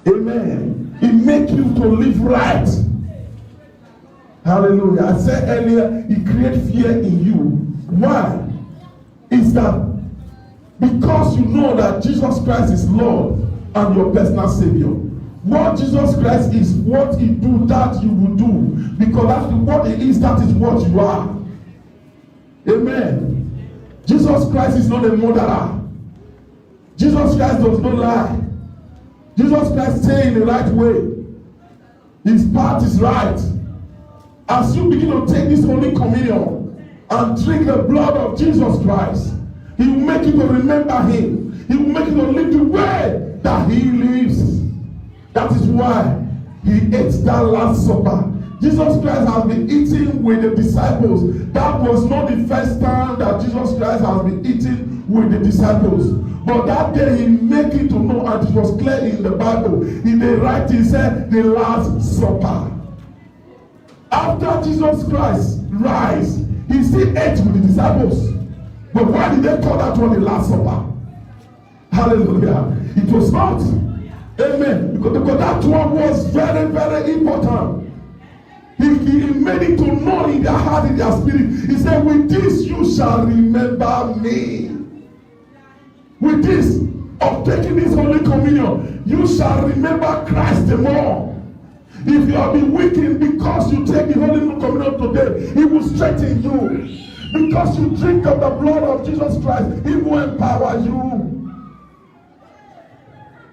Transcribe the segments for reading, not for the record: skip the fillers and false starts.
Amen. It makes you to live right. Hallelujah. I said earlier, it creates fear in you. Why? Is that because you know that Jesus Christ is Lord and your personal Savior. What Jesus Christ is, what He do, that you will do. Because that's what He is, that is what you are. Amen. Jesus Christ is not a murderer. Jesus Christ does not lie. Jesus Christ stays in the right way. His path is right. As you begin to take this Holy Communion and drink the blood of Jesus Christ, He will make you to remember Him. He will make you to live the way that He lives. That is why He ate that Last Supper. Jesus Christ has been eating with the disciples. That was not the first time that Jesus Christ has been eating with the disciples. But that day He made it to know, and it was clear in the Bible. In the writing, He said, the Last Supper. After Jesus Christ rise, He still ate with the disciples. But why did they call that one the Last Supper? Hallelujah. It was not. Amen. Because that one was very, very important. He made it to know in their heart, in their spirit. He said, with this you shall remember me. With this, of taking this Holy Communion, you shall remember Christ the more. If you have been weakened because you take the Holy Communion today, He will strengthen you. Because you drink of the blood of Jesus Christ, He will empower you.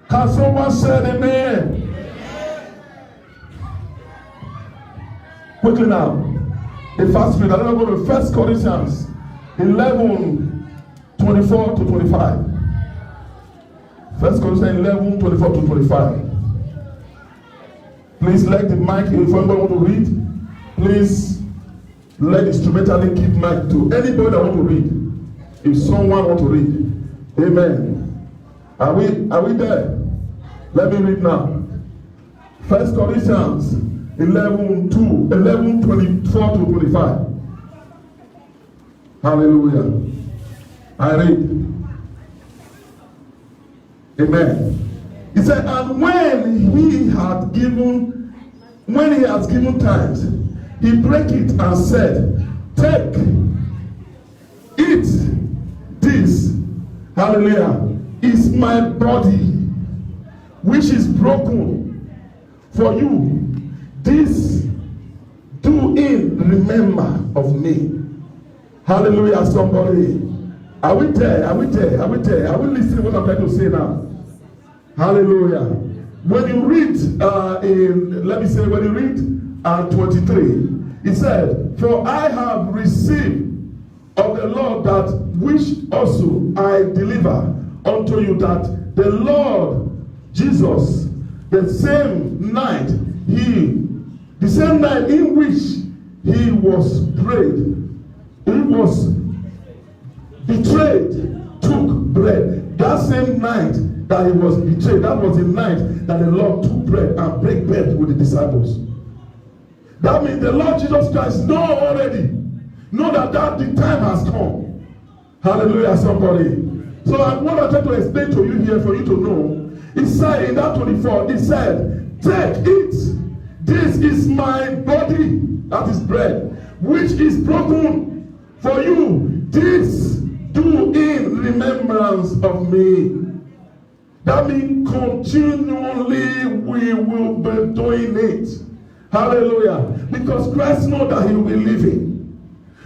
Can someone say amen? Quickly now, the first read. I'm going to go to 1 Corinthians 11:24 to 25. 1 Corinthians 11:24 to 25. Please let the mic, if anybody want to read, please let instrumentally give mic to anybody that want to read. If someone want to read, amen. Are we there? Let me read now. 1 Corinthians 11:24 to 25. Hallelujah. I read. Amen. He said, and when he has given thanks, he broke it and said, take, eat, this, hallelujah, is my body, which is broken for you. This do in remember of me. Hallelujah, somebody. Are we there? Are we there? Are we there? Are we listening to what I'm trying to say now? Hallelujah. When you read when you read 23, it said, for I have received of the Lord that which also I deliver unto you, that the Lord Jesus, the same night in which he was betrayed, took bread. That same night that he was betrayed, that was the night that the Lord took bread and break bread with the disciples. That means the Lord Jesus Christ know that the time has come. Hallelujah, somebody. So what I'm trying to explain to you here for you to know, it said in that 24, it said, take it. This is my body, that is bread, which is broken for you. This do in remembrance of me. That means continually we will be doing it. Hallelujah. Because Christ knows that he will be living.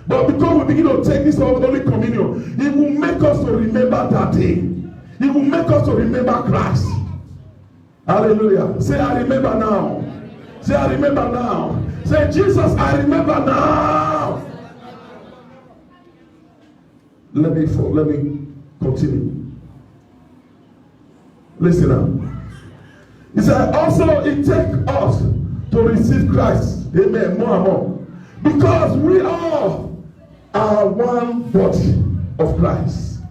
But because we begin to take this Holy Communion, it will make us to remember that day. It will make us to remember Christ. Hallelujah. Say, I remember now. Say, I remember now. Say, Jesus, I remember now. Let me continue. Listen now. He said, also it takes us to receive Christ. Amen. More and more. Because we all are one body of Christ.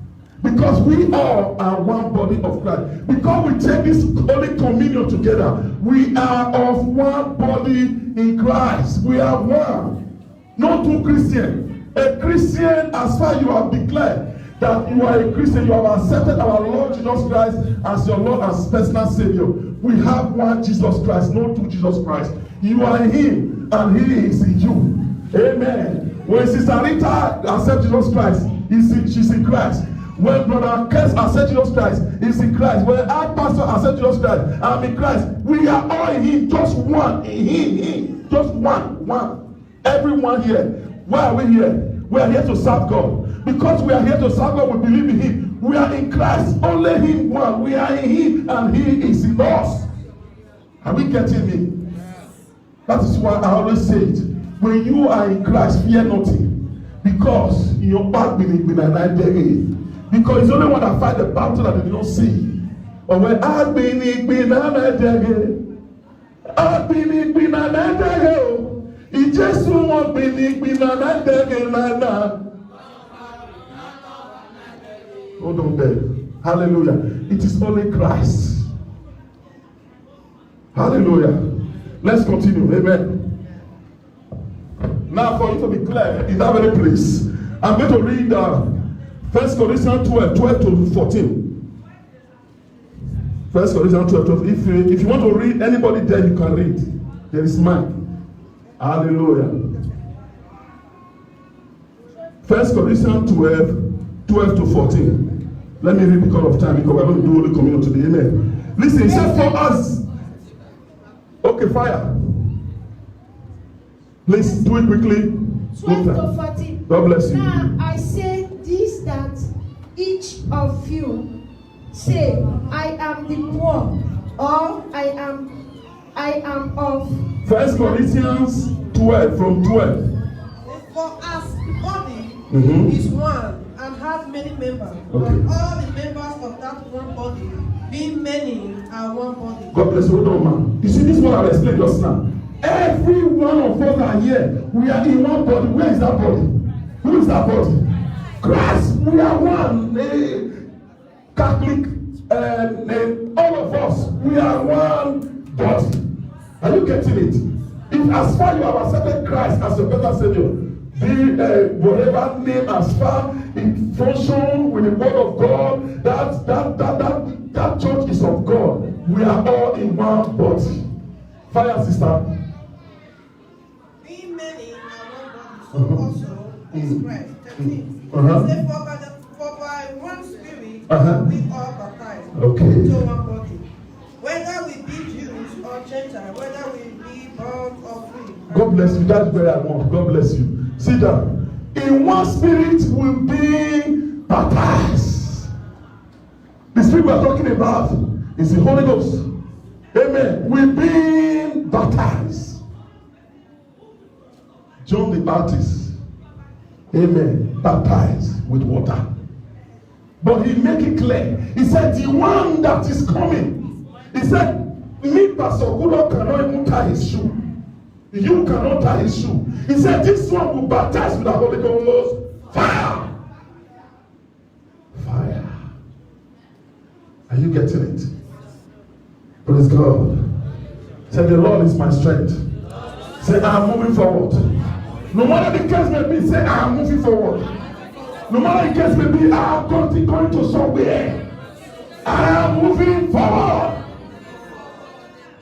Because we all are one body of Christ. Because we take this Holy Communion together, we are of one body in Christ. We are one. Not two Christians. A Christian, as far as you have declared that you are a Christian, you have accepted our Lord Jesus Christ as your Lord and personal Savior. We have one Jesus Christ, not two Jesus Christ. You are in him and he is in you. Amen. When Sister Rita accepts Jesus Christ, she's in Christ. When Brother Kes accepts Jesus Christ, he's in Christ. When our pastor accepts Jesus Christ, I'm in Christ. We are all in him, just one. In him. Just one. Everyone here. Why are we here? We are here to serve God. Because we are here to serve God, we believe in him. We are in Christ. Only him one. We are in him and he is in us. Are we getting me? That is why I always say it. When you are in Christ, fear nothing. Because your back will be because it's the only one that fight the battle that they don't see. But when I've been in it just won't be hold on there. Hallelujah. It is only Christ. Hallelujah. Let's continue. Amen. Now, for you to be clear in that very place, I'm going to read 1 Corinthians 12 to 14. 1 Corinthians 12. If you want to read, anybody there, you can read. There is mine. Hallelujah. 1 Corinthians 12 to 14. Let me read because of time, because we're going to do Holy Communion today. Amen. Listen, it says for us. Okay, fire. Please do it quickly. 12 to 14. God bless you. Now I say this, that each of you say, I am the poor, or I am of. 1 Corinthians 12 from 12. For as the body is one and has many members, but all the members of that one body, being many, are one body. God bless you, man. You see, this one I explained just now. Every one of us are here. We are in one body. Where is that body? Who is that body? Christ. We are one. Catholic, all of us. We are one body. Are you getting it? If as far you have accepted Christ as your better Savior, be whatever name, as far it function with the word of God, that church is of God. We are all in one body. Fire, sister. Being many are one body, so also is Christ. 13. For by one Spirit we all baptized into one body. Whether we be Jews or Gentiles, whether we be bond or free. God bless you. That's where I want. God bless you. Sit down. In one Spirit will be baptized. The Spirit we are talking about is the Holy Ghost. Amen. We've been baptized. John the Baptist. Amen. Baptized with water. But he made it clear. He said, the one that is coming. He said, me, Pastor Gudo, cannot even tie his shoe. You cannot tie his shoe. He said, this one will baptize with the Holy Ghost. Fire. Fire. Are you getting it? Praise God. Say, the Lord is my strength. Say, I am moving forward. No matter the case may be, say, I am moving forward. No matter the case may be, I am going to somewhere. I am moving forward.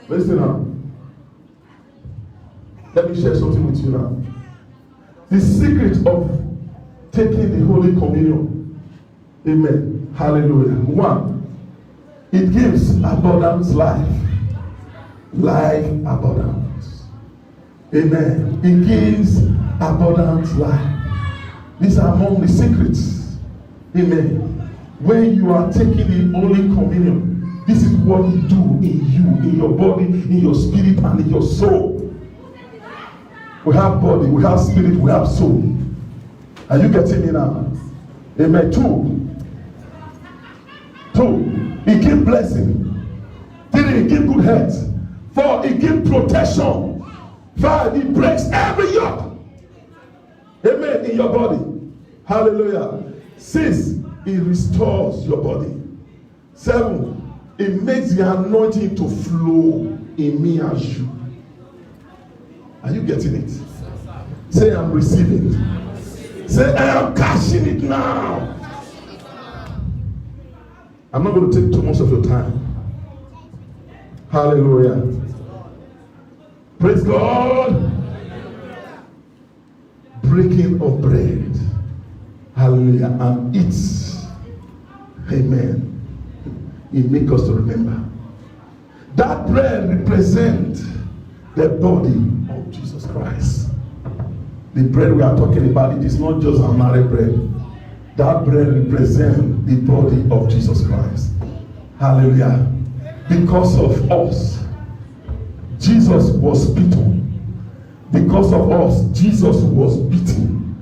Listen now. Let me share something with you now. The secret of taking the Holy Communion. Amen. Hallelujah. 1. It gives abundant life. Life abundance. Amen. It gives abundant life. These are among the secrets. Amen. When you are taking the Holy Communion, this is what it do in you, in your body, in your spirit, and in your soul. We have body, we have spirit, we have soul. Are you getting me now? Amen. 2. It gives blessing. 3. It gives good health. 4. It gives protection. 5. It breaks every yoke. Amen. In your body. Hallelujah. 6. It restores your body. 7. It makes the anointing to flow in me and you. Are you getting it? Say, I'm receiving. Say, I am cashing it now. I'm not going to take too much of your time. Hallelujah. Praise God. Breaking of bread. Hallelujah. And eat. Amen. It makes us to remember. That bread represents the body of Jesus Christ. The bread we are talking about, it is not just ordinary bread. That bread represents the body of Jesus Christ. Hallelujah. Because of us, Jesus was beaten. Because of us, Jesus was beaten.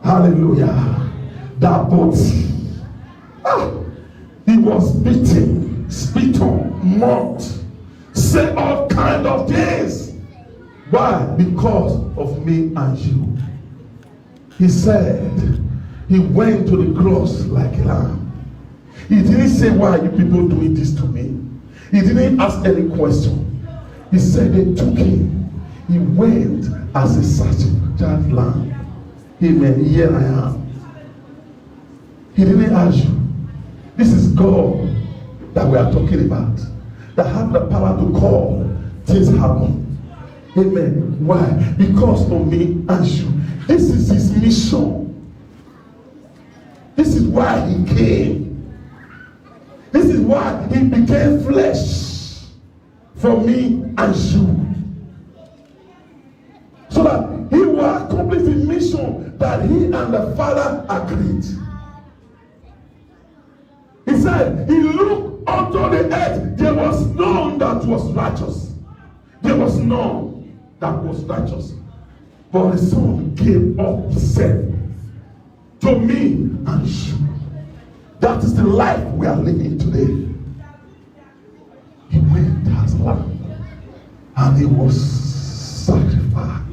Hallelujah. That body. He was beaten, spit on, mocked, said all kind of things. Why? Because of me and you. He said, he went to the cross like a lamb. He didn't say, why are you people doing this to me? He didn't ask any question. He said they took him. He went as a sacrificial lamb. Amen. Here I am. He didn't ask you. This is God that we are talking about. That have the power to call things happen. Amen. Why? Because of me and you. This is his mission. This is why he came. This is why he became flesh for me and you. So that he will accomplish the mission that he and the Father agreed. He said, he looked unto the earth. There was none that was righteous. There was none that was righteous. But the Son gave up himself to me and you. That is the life we are living today. He went as lamb and he was sacrificed.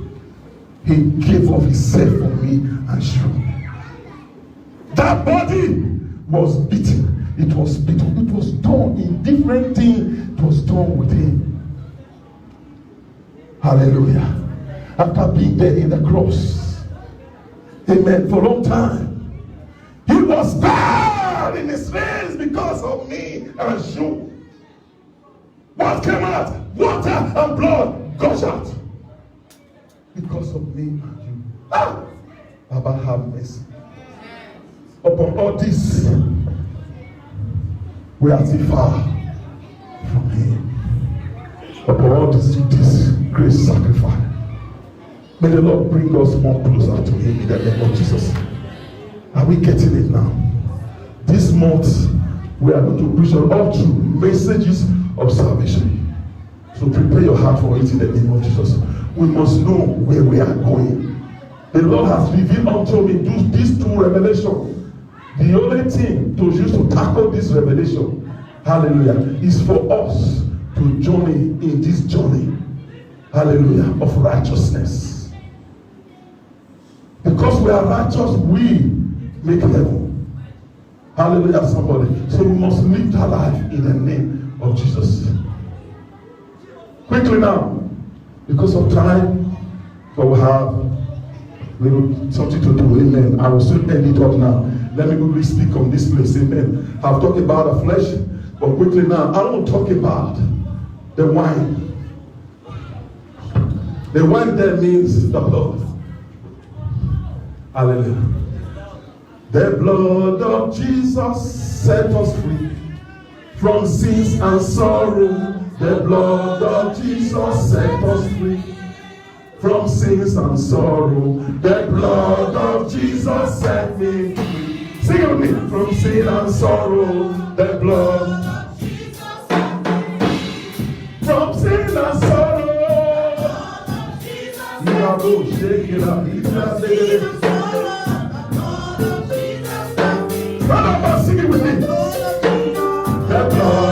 He gave up himself for me and you. That body was beaten. It was beaten. It was done in different things. It was done with him. Hallelujah. After being dead in the cross. Amen. For a long time. He was bad in his face because of me and you. What came out? Water and blood gushed out. Because of me and you. Baba, have mercy. Upon all this, we are still far from him. Upon all this great sacrifice. May the Lord bring us more closer to him in the name of Jesus. Are we getting it now? This month, we are going to preach on all true messages of salvation. So prepare your heart for it in the name of Jesus. We must know where we are going. The Lord has revealed unto me these two revelations. The only thing to use to tackle this revelation, hallelujah, is for us to journey in this journey, hallelujah, of righteousness. Because we are righteous, we make heaven. Hallelujah, somebody. So we must live that life in the name of Jesus. Quickly now, because of time, but we have something to do. Amen. I will soon end it up now. Let me quickly speak on this place. Amen. I've talked about the flesh, but quickly now, I want to talk about the wine. The wine there means the blood. Hallelujah. The blood of Jesus set us free from sins and sorrow. The blood of Jesus set us free from sins and sorrow. The blood of Jesus set me free. Sing it with me. From sin and sorrow. The blood of Jesus set me free. From sin and sorrow. You are going to shake it up. You just say it. Sing it with me. The blood.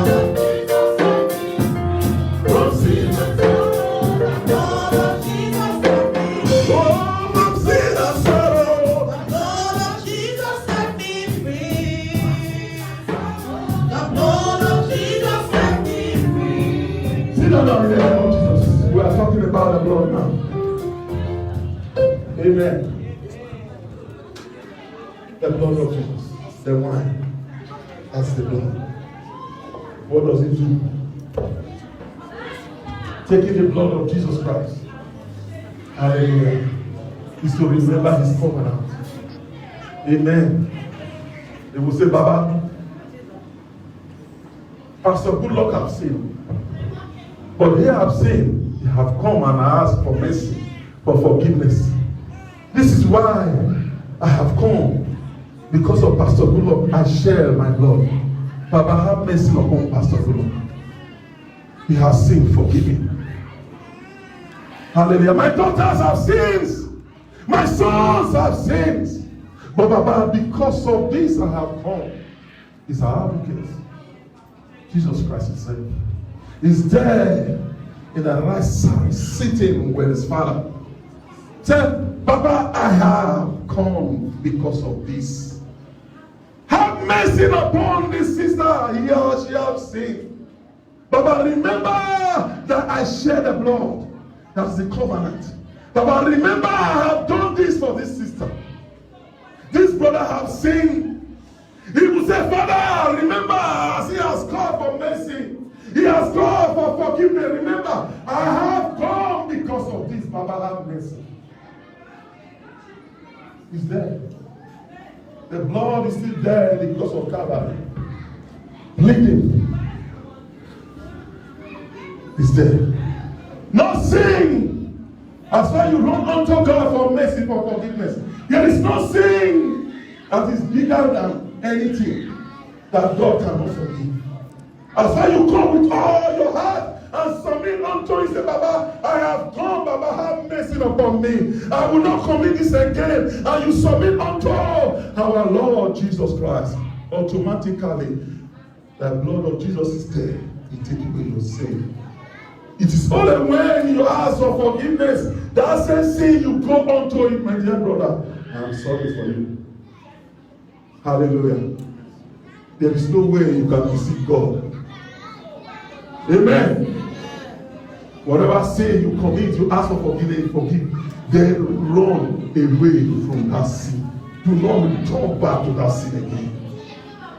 We are talking about the blood now. Amen. The blood of Jesus. The wine. That's the blood. What does it do? Taking the blood of Jesus Christ, hallelujah, is to remember his covenant. Amen. They will say, Baba, Pastor Goodluck have sinned. But here I've sinned. You have come and asked for mercy, for forgiveness. This is why I have come. Because of Pastor Goodluck, I share my blood. Baba, have mercy upon Pastor Goodluck. He has sinned, forgive him. Hallelujah. My daughters have sins. My sons have sins. But Baba, because of this I have come. It's our advocate. Jesus Christ himself is there in the right side, sitting with his Father. Said, Baba, I have come because of this. Have mercy upon this sister. He or she has sinned. Baba, remember that I shed the blood. That's the covenant. Baba, remember I have done this for this sister. This brother have sinned. He will say, Father, remember, as he has called for mercy, he has called for forgiveness. Remember, I have come because of this. Baba, have mercy. He's there. The blood is still there because of Calvary. Bleeding. He's there. No sin. As far as you run unto God for mercy, for forgiveness, there is no sin that is bigger than anything that God cannot forgive. As far as you come with all your heart and submit unto him, say, Baba, I have come, Baba, have mercy upon me. I will not commit this again. And you submit unto our Lord Jesus Christ. Automatically, the blood of Jesus is there. He takes away your sin. It is only when you ask for forgiveness, that same sin you go unto it, my dear brother. I am sorry for you. Hallelujah. There is no way you can deceive God. Amen. Whatever sin you commit, you ask for forgiveness, you forgive. Then run away from that sin. Do not return back to that sin again.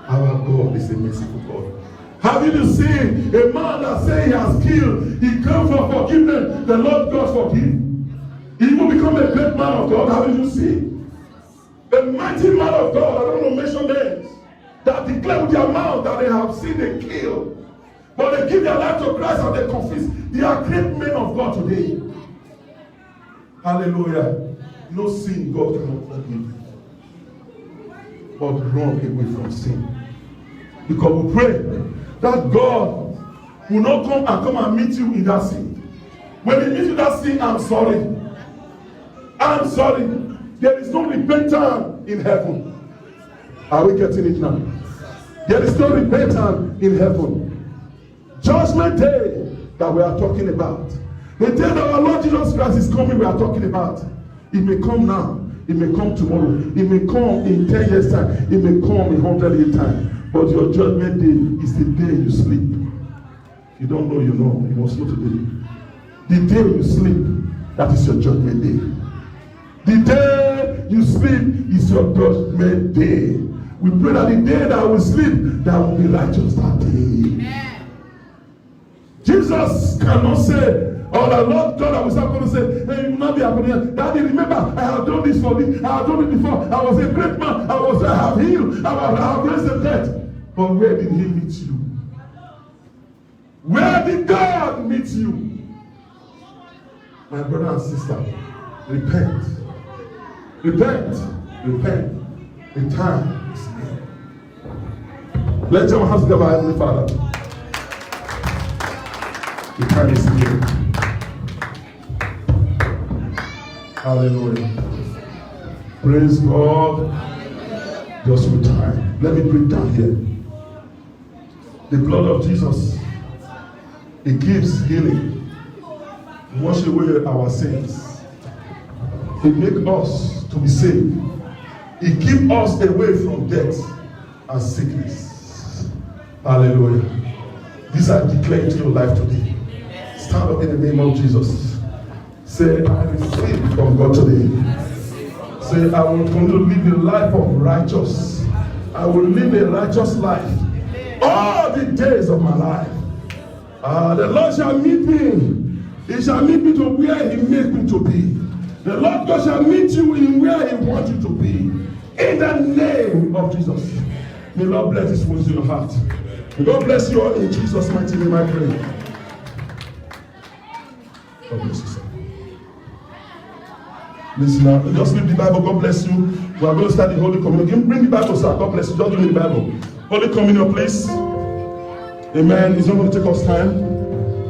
Our God is a merciful God. Have you seen a man that say he has killed? He came for forgiveness. The Lord God forgive. He will become a great man of God. Have you seen? The mighty man of God, I don't want to mention names, that declare with their mouth that they have seen they kill. But they give their life to Christ and they confess. They are great men of God today. Hallelujah. No sin God cannot forgive. But run away from sin. Because we pray that God will not come and meet you in that sin. When he meets you in that sin, I'm sorry. I'm sorry. There is no repentance in heaven. Are we getting it now? There is no repentance in heaven. Judgment day that we are talking about. The day that our Lord Jesus Christ is coming, we are talking about. It may come now. It may come tomorrow. It may come in 10 years' time. It may come in 100 years' time. But your judgment day is the day you sleep. You don't know, you know. You must know today. The day you sleep, that is your judgment day. The day you sleep is your judgment day. We pray that the day that we sleep, that will be righteous that day. Amen. Jesus cannot say, oh, the Lord God, I was not going to say, hey, you will not be happening. Daddy, remember, I have done this for this. I have done it before. I was a great man. I have healed. I have raised the dead. But where did he meet you? Where did God meet you? My brother and sister, repent. Repent. Repent. The time is near. Let your hands together, Heavenly Father. The time is near. Hallelujah. Praise God. Just with time. Let me break down here. The blood of Jesus, it gives healing. Wash away our sins. It makes us to be saved. It keeps us away from death and sickness. Hallelujah. These are declared to your life today. Stand up in the name of Jesus. Say, I receive from God today. Say, I will continue to live a life of righteous. I will live a righteous life all the days of my life. The Lord shall meet me. He shall meet me to where he made me to be. The Lord God shall meet you in where he wants you to be. In the name of Jesus. May the Lord bless this words in your heart. May God bless you all in Jesus' mighty name, I pray. God bless you, sir. Listen now, just read the Bible. God bless you. We are going to start the Holy Communion. Bring the Bible, sir. God bless you. Just read the Bible. Holy Communion, please. Amen. It's not going to take us time.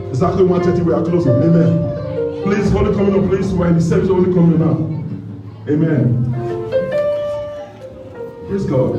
Exactly 1:30 we are closing. Amen. Please, Holy Communion, please. We are in the service of Holy Communion now. Amen. Praise God.